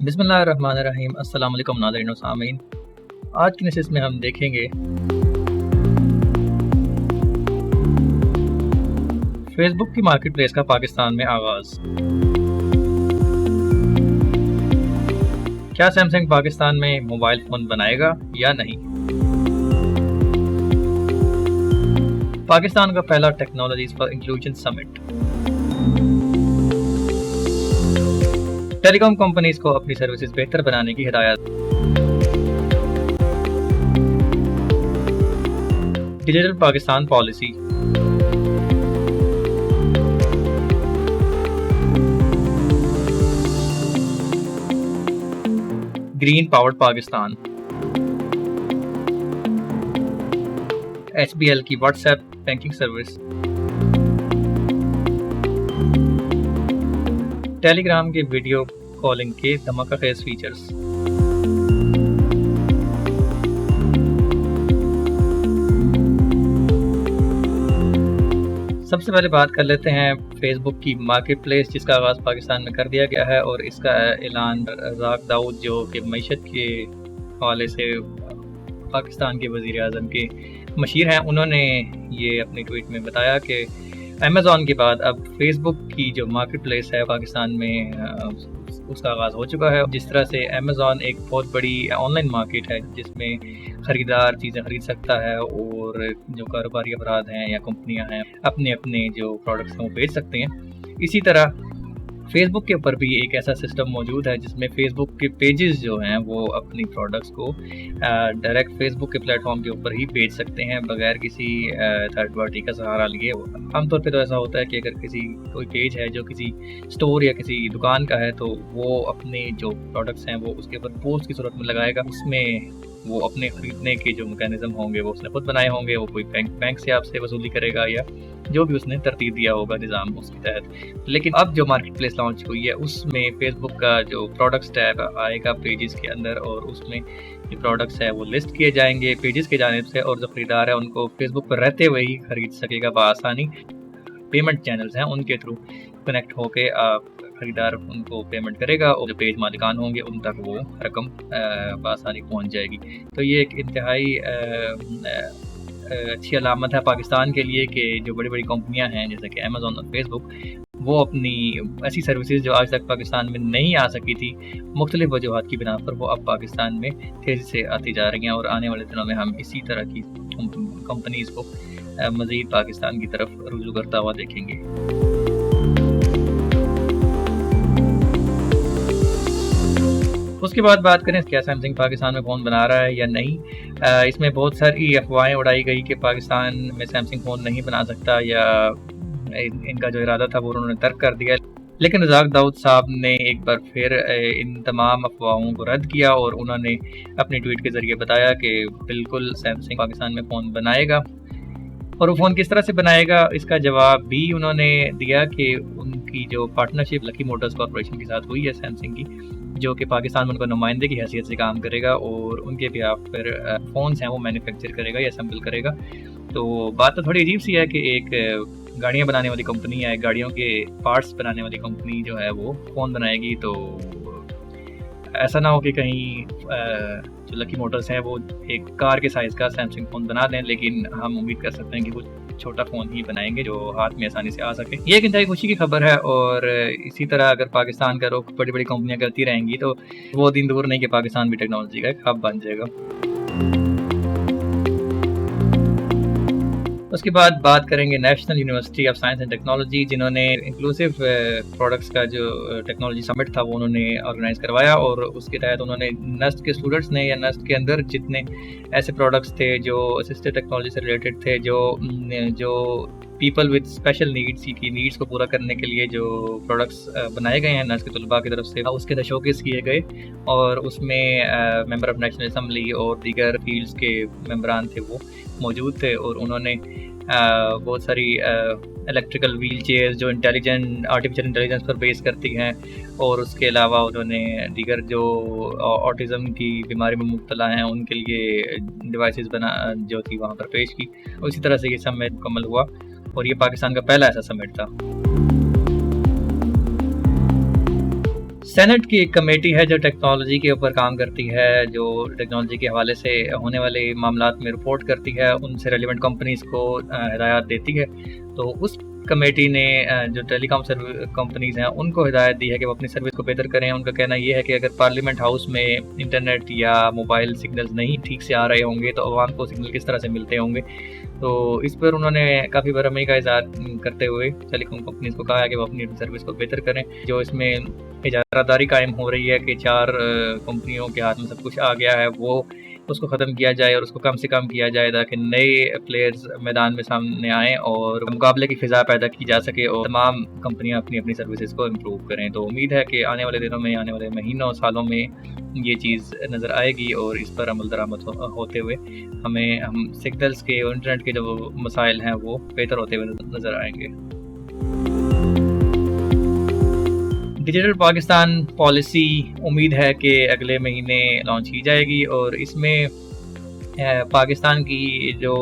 بسم اللہ الرحمن الرحیم۔ السلام علیکم ناظرین و سامعین، آج کی نشست میں ہم دیکھیں گے فیس بک کی مارکیٹ پلیس کا پاکستان میں آغاز۔ کیا سیمسنگ پاکستان میں موبائل فون بنائے گا یا نہیں؟ پاکستان کا پہلا technologies for inclusion summit. Telecom companies کو اپنی سروسز بہتر بنانے کی ہدایت۔ Digital Pakistan policy. Green powered Pakistan. HBL کی WhatsApp banking service. Telegram کے ویڈیو کالنگ کے دھماکہ خیز فیچرز۔ سب سے پہلے بات کر لیتے ہیں فیس بک کی مارکیٹ پلیس، جس کا آغاز پاکستان میں کر دیا گیا ہے، اور اس کا اعلان رزاق داؤد جو کہ معیشت کے حوالے سے پاکستان کے وزیر اعظم کے مشیر ہیں، انہوں نے یہ اپنی ٹویٹ میں بتایا کہ امیزون کے بعد اب فیس بک کی جو مارکیٹ پلیس ہے پاکستان میں اس کا آغاز ہو چکا ہے۔ جس طرح سے امیزون ایک بہت بڑی آن لائن مارکیٹ ہے جس میں خریدار چیزیں خرید سکتا ہے، اور جو کاروباری افراد ہیں یا کمپنیاں ہیں اپنے اپنے جو پروڈکٹس ہیں وہ بیچ سکتے ہیں۔ اسی طرح فیس بک کے اوپر بھی ایک ایسا سسٹم موجود ہے جس میں فیس بک کے پیجز جو ہیں وہ اپنی پروڈکٹس کو ڈائریکٹ فیس بک کے پلیٹ فارم کے اوپر ہی بیچ سکتے ہیں بغیر کسی تھرڈ پارٹی کا سہارا لیے۔ عام طور پہ تو ایسا ہوتا ہے کہ اگر کوئی پیج ہے جو کسی اسٹور یا کسی دکان کا ہے تو وہ اپنے جو پروڈکٹس ہیں وہ اس کے اوپر پوسٹ کی صورت میں لگائے گا، اس میں وہ اپنے خریدنے کے جو میکینزم ہوں گے وہ اس نے خود بنائے ہوں گے، وہ کوئی بینک سے آپ سے وصولی کرے گا یا جو بھی اس نے ترتیب دیا ہوگا نظام اس کے تحت۔ لیکن اب جو مارکیٹ پلیس لانچ ہوئی ہے اس میں فیس بک کا جو پروڈکٹس ٹیب آئے گا پیجز کے اندر، اور اس میں جو پروڈکٹس ہے وہ لسٹ کیے جائیں گے پیجز کی جانب سے، اور جو خریدار ہے ان کو فیس بک پر رہتے ہوئے ہی خرید سکے گا بآسانی۔ پیمنٹ چینلز ہیں ان کے تھرو کنیکٹ ہو کے خریدار ان کو پیمنٹ کرے گا، اور جو پیج مالکان ہوں گے ان تک وہ رقم بآسانی پہنچ جائے گی۔ تو یہ ایک انتہائی اچھی علامت ہے پاکستان کے لیے کہ جو بڑی بڑی کمپنیاں ہیں جیسے کہ امیزون اور فیس بک، وہ اپنی ایسی سروسز جو آج تک پاکستان میں نہیں آ سکی تھی مختلف وجوہات کی بنا پر، وہ اب پاکستان میں تیزی سے آتی جا رہی ہیں، اور آنے والے دنوں میں ہم اسی طرح کی کمپنیز کو مزید پاکستان کی طرف رجوع کرتا ہوا دیکھیں گے۔ اس کے بعد بات کریں کیا سیمسنگ پاکستان میں فون بنا رہا ہے یا نہیں۔ اس میں بہت ساری افواہیں اڑائی گئی کہ پاکستان میں سیمسنگ فون نہیں بنا سکتا، یا ان کا جو ارادہ تھا وہ انہوں نے ترک کر دیا، لیکن رزاق داؤد صاحب نے ایک بار پھر ان تمام افواہوں کو رد کیا، اور انہوں نے اپنی ٹویٹ کے ذریعے بتایا کہ بالکل سیمسنگ پاکستان میں فون بنائے گا، اور وہ فون کس طرح سے بنائے گا اس کا جواب بھی انہوں نے دیا کہ ان کی جو پارٹنرشپ لکی موٹرز کارپوریشن کے ساتھ ہوئی ہے سیمسنگ کی، جو کہ پاکستان میں ان کو نمائندے کی حیثیت سے کام کرے گا، اور ان کے بھی آپ پھر فونز ہیں وہ مینوفیکچر کرے گا یا اسمبل کرے گا۔ تو بات تو تھوڑی عجیب سی ہے کہ ایک گاڑیاں بنانے والی کمپنی ہے، گاڑیوں کے پارٹس بنانے والی کمپنی جو ہے وہ فون بنائے گی، تو ایسا نہ ہو کہ کہیں جو لکی موٹرز ہیں وہ ایک کار کے سائز کا سیمسنگ فون بنا دیں، لیکن ہم امید کر سکتے ہیں کہ وہ چھوٹا فون ہی بنائیں گے جو ہاتھ میں آسانی سے آ سکے۔ یہ ایک انتہائی خوشی کی خبر ہے، اور اسی طرح اگر پاکستان کا رخ بڑی بڑی کمپنیاں کرتی رہیں گی تو وہ دن دور نہیں کہ پاکستان بھی ٹیکنالوجی کا ایک ہب بن جائے گا۔ اس کے بعد بات کریں گے national university of science and technology, جنہوں نے انکلوسیو پروڈکٹس کا جو ٹیکنالوجی سمٹ تھا وہ انہوں نے آرگنائز کروایا، اور اس کے تحت انہوں نے نسٹ کے اسٹوڈنٹس نے یا نسٹ کے اندر جتنے ایسے پروڈکٹس تھے جو اسسٹڈ ٹیکنالوجی سے ریلیٹڈ تھے، جو پیپل وتھ اسپیشل نیڈس کی نیڈس کو پورا کرنے کے لیے جو پروڈکٹس بنائے گئے ہیں نسٹ کے طلباء کی طرف سے، اس کے شوکیس کیے گئے، اور اس میں ممبر آف نیشنل اسمبلی اور دیگر فیلڈس کے ممبران تھے وہ موجود تھے، اور انہوں نے بہت ساری الیکٹریکل ویل چیئرز جو آرٹیفیشل انٹیلیجنس پر بیس کرتی ہیں، اور اس کے علاوہ انہوں نے دیگر جو آٹزم کی بیماری میں مبتلا ہیں ان کے لیے ڈیوائسز جو تھی وہاں پر پیش کی۔ اسی طرح سے یہ سمٹ مکمل ہوا، اور یہ پاکستان کا پہلا ایسا سمٹ تھا۔ سینٹ کی ایک کمیٹی ہے جو ٹیکنالوجی کے اوپر کام کرتی ہے، جو ٹیکنالوجی کے حوالے سے ہونے والے معاملات میں رپورٹ کرتی ہے، ان سے ریلیونٹ کمپنیز کو ہدایات دیتی ہے۔ تو اس کمیٹی نے جو ٹیلی کام کمپنیز ہیں ان کو ہدایت دی ہے کہ وہ اپنی سروس کو بہتر کریں۔ ان کا کہنا یہ ہے کہ اگر پارلیمنٹ ہاؤس میں انٹرنیٹ یا موبائل سگنلز نہیں ٹھیک سے آ رہے ہوں گے تو عوام کو سگنل کس طرح سے ملتے ہوں گے۔ تو اس پر انہوں نے کافی برہمی کا اظہار کرتے ہوئے ٹیلی کام کمپنیز کو کہا ہے کہ وہ اپنی سروس کو بہتر کریں۔ جو اس میں اجارہ داری قائم ہو رہی ہے کہ 4 کمپنیوں کے ہاتھ میں سب کچھ آ گیا ہے، وہ اس کو ختم کیا جائے اور اس کو کم سے کم کیا جائے تاکہ نئے پلیئرز میدان میں سامنے آئیں اور مقابلے کی فضا پیدا کی جا سکے اور تمام کمپنیاں اپنی اپنی سروسز کو امپروو کریں۔ تو امید ہے کہ آنے والے دنوں میں، آنے والے مہینوں سالوں میں یہ چیز نظر آئے گی اور اس پر عمل درآمد ہوتے ہوئے ہم سگنلز کے اور انٹرنیٹ کے جو مسائل ہیں وہ بہتر ہوتے ہوئے نظر آئیں گے۔ ڈیجیٹل پاکستان پالیسی امید ہے کہ اگلے مہینے لانچ کی جائے گی اور اس میں پاکستان کی جو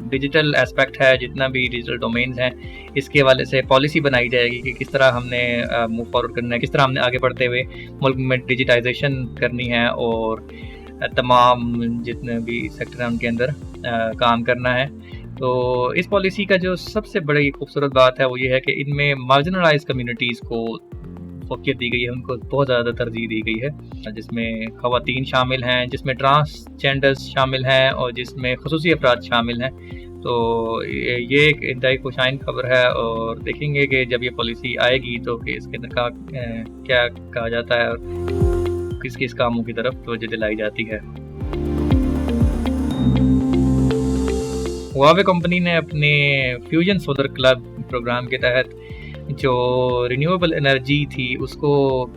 ڈیجیٹل اسپیکٹ ہے، جتنا بھی ڈیجیٹل ڈومینز ہیں، اس کے حوالے سے پالیسی بنائی جائے گی کہ کس طرح ہم نے موو فارورڈ کرنا ہے، کس طرح ہم نے آگے بڑھتے ہوئے ملک میں ڈیجیٹائزیشن کرنی ہے اور تمام جتنے بھی سیکٹر ہیں ان کے اندر کام کرنا ہے۔ تو اس پالیسی کا جو سب سے بڑی خوبصورت بات ہے وہ یہ ہے کہ ان میں مارجنلائز کمیونٹیز کو فوقیت دی گئی ہے، ان کو بہت زیادہ ترجیح دی گئی ہے، جس میں خواتین شامل ہیں، جس میں ٹرانسجینڈرز شامل ہیں اور جس میں خصوصی افراد شامل ہیں۔ تو یہ ایک انتہائی خوشائن خبر ہے اور دیکھیں گے کہ جب یہ پالیسی آئے گی تو کہ اس کے اندر کیا کہا جاتا ہے اور کس کس کاموں کی طرف توجہ دلائی جاتی ہے۔ ہواوے کمپنی نے اپنے فیوژن سولر کلب پروگرام کے تحت جو رینیویبل انرجی تھی اس کو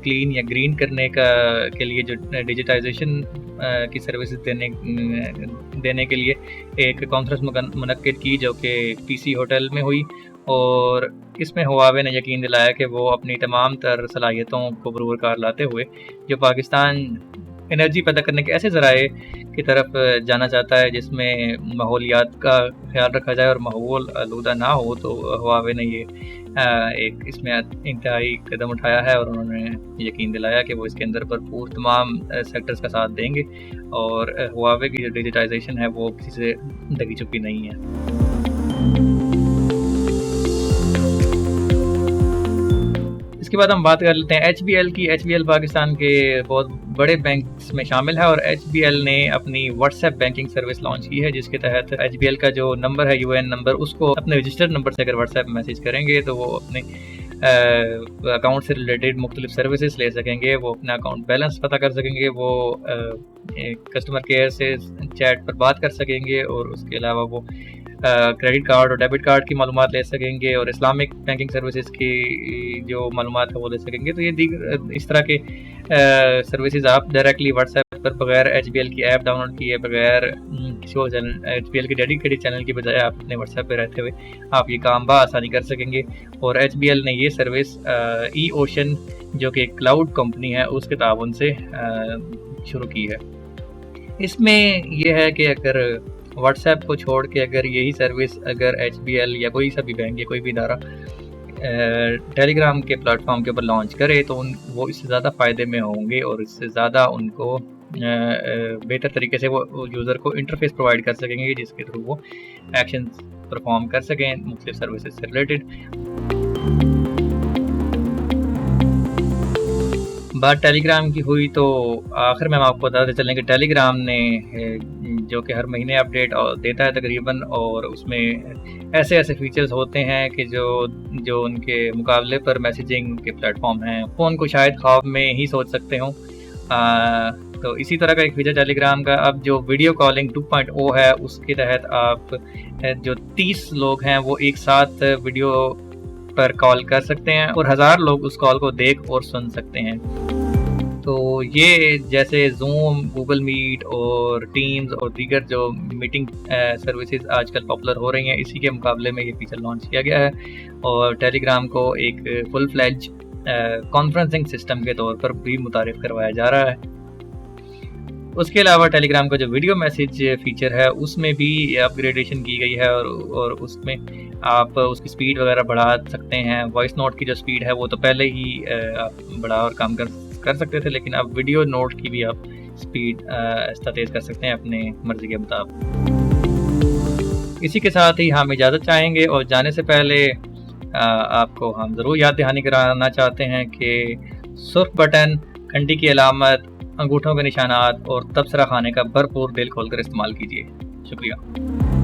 کلین یا گرین کرنے کے لیے جو ڈیجیٹائزیشن کی سروسز دینے کے لیے ایک کانفرنس منعقد کی جو کہ پی سی ہوٹل میں ہوئی، اور اس میں ہواوے نے یقین دلایا کہ وہ اپنی تمام تر صلاحیتوں کو بروکار لاتے ہوئے جو پاکستان انرجی پیدا کرنے کے ایسے ذرائع کی طرف جانا چاہتا ہے جس میں ماحولیات کا خیال رکھا جائے اور ماحول آلودہ نہ ہو، تو ہواوے نے یہ ایک اس میں انتہائی قدم اٹھایا ہے اور انہوں نے یقین دلایا کہ وہ اس کے اندر بھرپور تمام سیکٹرز کا ساتھ دیں گے اور ہواوے کی جو ڈیجیٹائزیشن ہے وہ کسی سے ڈھکی چھپی نہیں ہے۔ اس کے بعد ہم بات کر لیتے ہیں ایچ بی ایل کی۔ ایچ بی ایل پاکستان کے بہت بڑے بینکس میں شامل ہے اور ایچ بی ایل نے اپنی what's app banking service launch کی ہے، جس کے تحت ایچ بی ایل کا جو نمبر ہے، یو این نمبر، اس کو اپنے رجسٹرڈ نمبر سے اگر واٹس ایپ میسیج کریں گے تو وہ اپنے اکاؤنٹ سے ریلیٹڈ مختلف سروسز لے سکیں گے، وہ اپنا اکاؤنٹ بیلنس پتہ کر سکیں گے، وہ کسٹمر کیئر سے چیٹ پر بات کر سکیں گے اور اس کے علاوہ وہ کریڈٹ کارڈ اور ڈیبٹ کارڈ کی معلومات لے سکیں گے اور اسلامک بینکنگ سروسز کی جو معلومات ہے وہ لے سکیں گے۔ تو یہ دیگر اس طرح کے سروسز آپ ڈائریکٹلی واٹس ایپ پر بغیر ایچ بی ایل کی ایپ ڈاؤن لوڈ کیے، بغیر کسی اور چینل ایچ بی ایل کے ڈیڈیکیٹڈ چینل کی بجائے آپ اپنے واٹس ایپ پہ رہتے ہوئے آپ یہ کام بآسانی کر سکیں گے۔ اور ایچ بی ایل نے یہ سروس ای اوشن جو کہ ایک کلاؤڈ کمپنی ہے اس کے تعاون سے شروع کی ہے۔ اس میں یہ ہے کہ اگر واٹس ایپ کو چھوڑ کے اگر یہی سروس اگر ایچ بی ایل یا کوئی سا بھی بینک یا کوئی بھی ادارہ ٹیلی گرام کے پلیٹ فارم کے اوپر لانچ کرے تو وہ اس سے زیادہ فائدے میں ہوں گے اور اس سے زیادہ ان کو بہتر طریقے سے وہ یوزر کو انٹرفیس پرووائڈ کر سکیں گے جس کے تھرو وہ ایکشنز پرفارم کر سکیں مختلف سروسز سے ریلیٹڈ۔ بات ٹیلی گرام کی ہوئی تو آخر میں ہم آپ کو بتاتے چلیں کہ ٹیلی گرام نے جو کہ ہر مہینے اپڈیٹ دیتا ہے تقریباً، اور اس میں ایسے فیچرز ہوتے ہیں کہ جو ان کے مقابلے پر میسیجنگ کے پلیٹ فارم ہیں وہ ان کو شاید خواب میں ہی سوچ سکتے ہوں۔ تو اسی طرح کا ایک فیچر ٹیلی گرام کا اب جو ویڈیو کالنگ 2.0 ہے اس کے تحت آپ جو 30 لوگ ہیں وہ ایک ساتھ ویڈیو پر کال کر سکتے ہیں اور 1000 لوگ اس کال کو دیکھ اور سن سکتے ہیں۔ تو یہ جیسے زوم، گوگل میٹ اور ٹیمز اور دیگر جو میٹنگ سروسز آج کل پاپولر ہو رہی ہیں، اسی کے مقابلے میں یہ فیچر لانچ کیا گیا ہے اور ٹیلی گرام کو ایک فل فلیج کانفرنسنگ سسٹم کے طور پر بھی متعارف کروایا جا رہا ہے۔ اس کے علاوہ ٹیلی گرام کا جو ویڈیو میسیج فیچر ہے اس میں بھی اپ گریڈیشن کی گئی ہے اور اس میں آپ اس کی سپیڈ وغیرہ بڑھا سکتے ہیں۔ وائس نوٹ کی جو سپیڈ ہے وہ تو پہلے ہی آپ بڑھا اور کم کر سکتے تھے، لیکن اب ویڈیو نوٹ کی بھی آپ سپیڈ آہستہ تیز کر سکتے ہیں اپنے مرضی کے مطابق۔ اسی کے ساتھ ہی ہم اجازت چاہیں گے، اور جانے سے پہلے آپ کو ہم ضرور یاد دہانی کرانا چاہتے ہیں کہ سرخ بٹن، گھنٹی کی علامت، انگوٹھوں کے نشانات اور تبصرہ خانے کا بھرپور دل کھول کر استعمال کیجیے۔ شکریہ۔